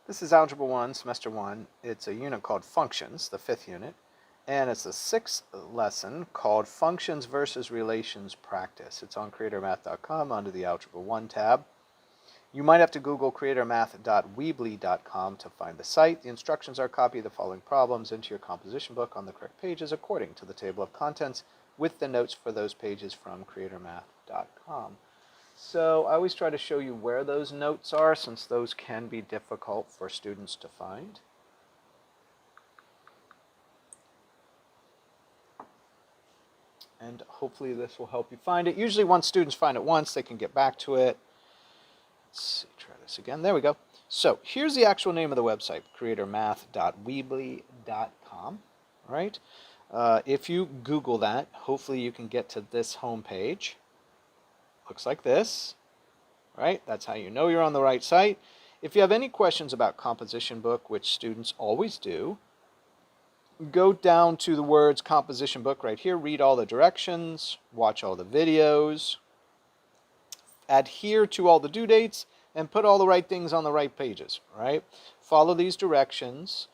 This is Algebra 1, Semester 1. It's a unit called Functions, the 5th unit, and it's the 6th lesson called Functions versus Relations Practice. It's on CreatorMathcom under the Algebra 1 tab. You might have to Google CreatorMath.weebly.com to find the site. The instructions are copy the following problems into your composition book on the correct pages according to the table of contents with the notes for those pages from CreatorMath.com. So I always try to show you where those notes are, since those can be difficult for students to find. And hopefully this will help you find it. Usually once students find it once, they can get back to it. Let's see, try this again. There we go. So here's the actual name of the website, CreatorMath.weebly.com. Right? If you Google that, hopefully you can get to this home page. Looks like this, right? That's how you know you're on the right site. If you have any questions about composition book, which students always do, go down to the words composition book right here, read all the directions, watch all the videos, adhere to all the due dates, and put all the right things on the right pages, right? Follow these directions.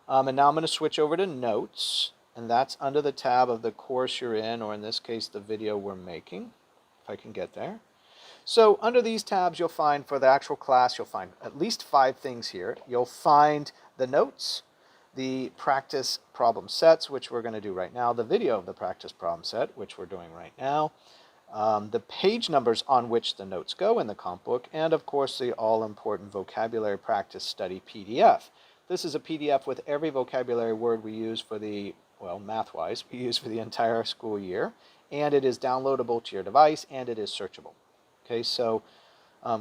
And now I'm going to switch over to notes, and that's under the tab of the course you're in, or in this case, the video we're making. If I can get there. So under these tabs, you'll find for the actual class, you'll find at least 5 things here. You'll find the notes, the practice problem sets, which we're going to do right now, the video of the practice problem set, which we're doing right now, the page numbers on which the notes go in the comp book, and of course the all-important vocabulary practice study PDF. This is a PDF with every vocabulary word we use for the, well, math-wise, we use for the entire school year. And it is downloadable to your device, and it is searchable. Okay, so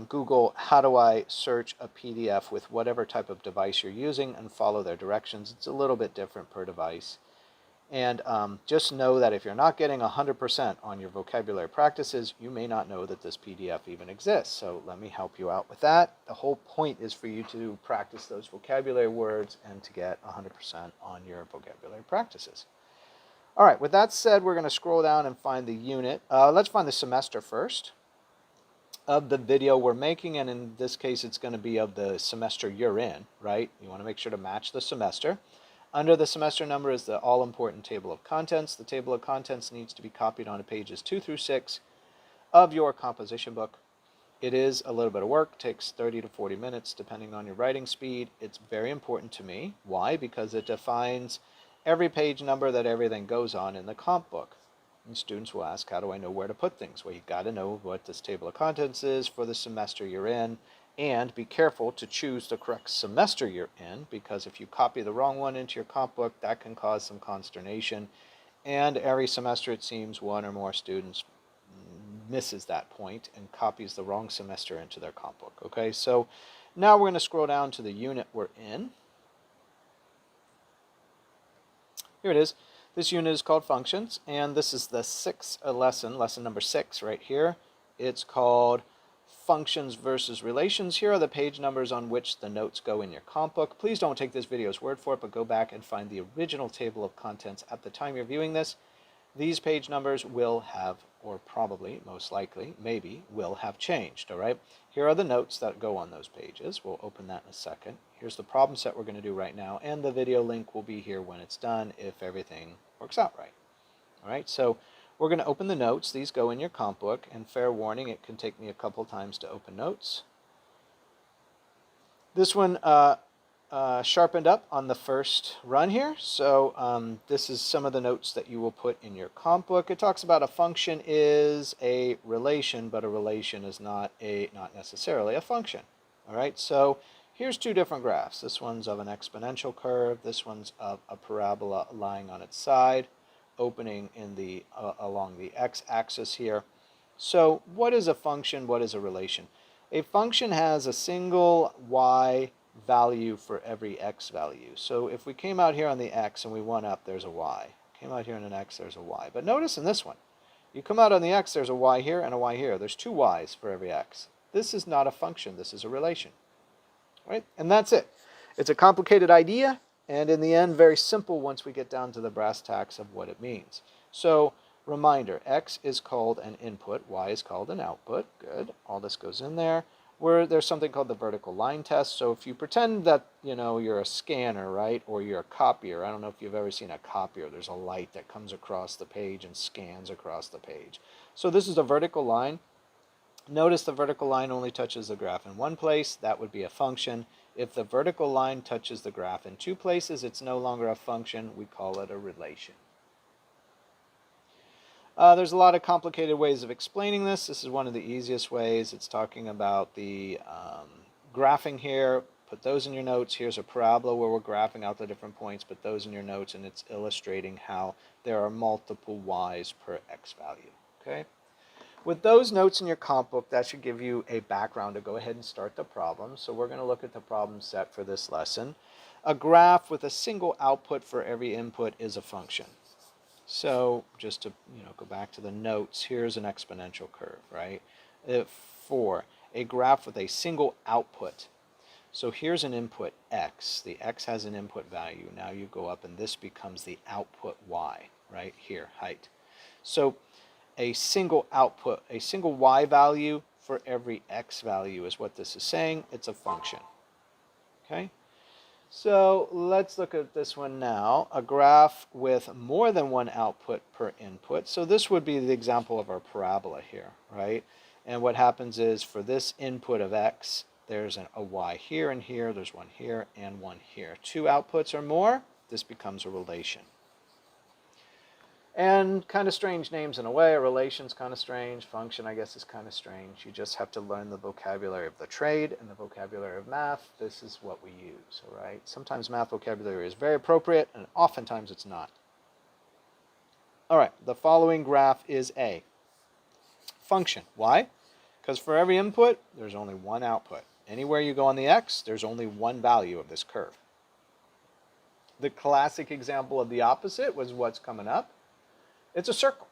Google, how do I search a PDF with whatever type of device you're using, and follow their directions. It's a little bit different per device. And just know that if you're not getting 100% on your vocabulary practices, you may not know that this PDF even exists. So let me help you out with that. The whole point is for you to practice those vocabulary words and to get 100% on your vocabulary practices. All right, with that said, we're going to scroll down and find the unit. Let's find the semester first of the video we're making, and in this case, it's going to be of the semester you're in, right? You want to make sure to match the semester. Under the semester number is the all-important table of contents. The table of contents needs to be copied onto pages 2 through 6 of your composition book. It is a little bit of work, takes 30 to 40 minutes depending on your writing speed. It's very important to me. Why? Because it defines every page number that everything goes on in the comp book. And students will ask, how do I know where to put things? Well, you've got to know what this table of contents is for the semester you're in, and be careful to choose the correct semester you're in, because if you copy the wrong one into your comp book, that can cause some consternation. And every semester, it seems, one or more students misses that point and copies the wrong semester into their comp book. Okay, so now we're going to scroll down to the unit we're in. Here it is. This unit is called Functions, and this is the 6th lesson, lesson number 6 right here. It's called Functions versus Relations. Here are the page numbers on which the notes go in your comp book. Please don't take this video's word for it, but go back and find the original table of contents at the time you're viewing this. These page numbers will have, or probably, most likely, maybe, will have changed, all right? Here are the notes that go on those pages. We'll open that in a second. Here's the problem set we're going to do right now, and the video link will be here when it's done if everything works out right. All right, so we're going to open the notes. These go in your comp book, and fair warning, it can take me a couple times to open notes. This one sharpened up on the first run here. So this is some of the notes that you will put in your comp book. It talks about a function is a relation, but a relation is not necessarily a function. All right, so here's 2 different graphs. This one's of an exponential curve. This one's of a parabola lying on its side, opening in the along the x-axis here. So what is a function? What is a relation? A function has a single y value for every x value. So if we came out here on the x and we went up, there's a y. Came out here on an x, there's a y. But notice in this one, you come out on the x, there's a y here and a y here. There's 2 y's for every x. This is not a function. This is a relation. Right? And that's it. It's a complicated idea, and in the end, very simple once we get down to the brass tacks of what it means. So, reminder, x is called an input, y is called an output. Good. All this goes in there. where there's something called the vertical line test. So if you pretend that, you're a scanner, right, or you're a copier. I don't know if you've ever seen a copier. There's a light that comes across the page and scans across the page. So this is a vertical line. Notice the vertical line only touches the graph in one place. That would be a function. If the vertical line touches the graph in two places, it's no longer a function. We call it a relation. There's a lot of complicated ways of explaining this. This is one of the easiest ways. It's talking about the graphing here. Put those in your notes. Here's a parabola where we're graphing out the different points. Put those in your notes, and it's illustrating how there are multiple y's per x value. Okay. With those notes in your comp book, that should give you a background to go ahead and start the problem. So we're going to look at the problem set for this lesson. A graph with a single output for every input is a function. So just to go back to the notes, here's an exponential curve, right? For a graph with a single output. So here's an input x. The x has an input value. Now you go up and this becomes the output y, right here, height. So a single output, a single y value for every x value is what this is saying. It's a function. Okay? So let's look at this one now. A graph with more than one output per input. So this would be the example of our parabola here, right? And what happens is for this input of x, there's a y here and here, there's one here and one here. Two outputs or more, this becomes a relation. And kind of strange names in a way. A relation's kind of strange. Function, I guess, is kind of strange. You just have to learn the vocabulary of the trade and the vocabulary of math. This is what we use, all right? Sometimes math vocabulary is very appropriate, and oftentimes it's not. All right, the following graph is a function. Why? Because for every input, there's only one output. Anywhere you go on the x, there's only one value of this curve. The classic example of the opposite was what's coming up. It's a circle.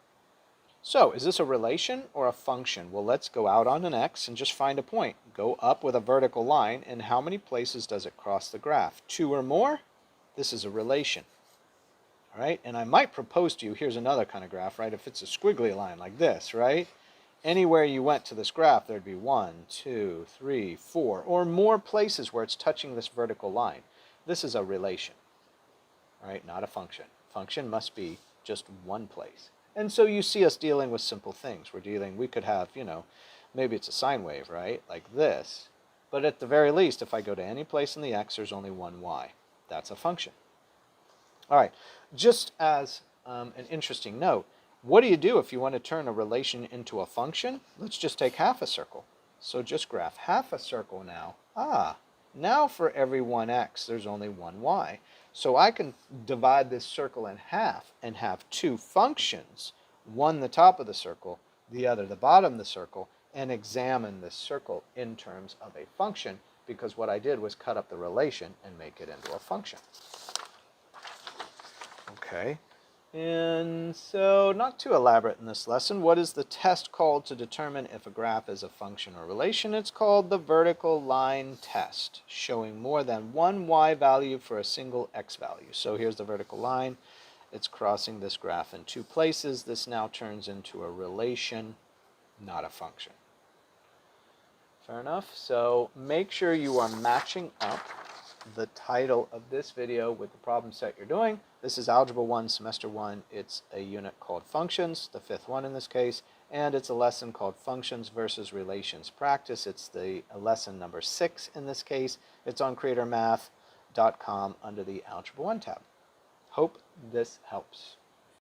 So, is this a relation or a function? Well, let's go out on an x and just find a point. Go up with a vertical line, and how many places does it cross the graph? 2 or more? This is a relation. All right, and I might propose to you, here's another kind of graph, right? If it's a squiggly line like this, right? Anywhere you went to this graph, there'd be 1, 2, 3, 4, or more places where it's touching this vertical line. This is a relation, right? Not a function. Function must be just one place. And so you see us dealing with simple things. We could have, maybe it's a sine wave, right? Like this. But at the very least, if I go to any place in the x, there's only one y. That's a function. All right, just as an interesting note, what do you do if you want to turn a relation into a function? Let's just take half a circle. So just graph half a circle now. Now for every one x, there's only one y. So I can divide this circle in half and have two functions, one the top of the circle, the other the bottom of the circle, and examine this circle in terms of a function, because what I did was cut up the relation and make it into a function. Okay, and so not too elaborate in this lesson. What is the test called to determine if a graph is a function or relation? It's called the vertical line test, showing more than one y value for a single x value. So here's the vertical line. It's crossing this graph in two places. This now turns into a relation, not a function. Fair enough? So make sure you are matching up the title of this video with the problem set you're doing. This is Algebra 1, Semester 1. It's a unit called Functions, the 5th one in this case, and it's a lesson called Functions versus Relations Practice. It's the lesson number 6 in this case. It's on CreatorMathcom under the Algebra 1 tab. Hope this helps.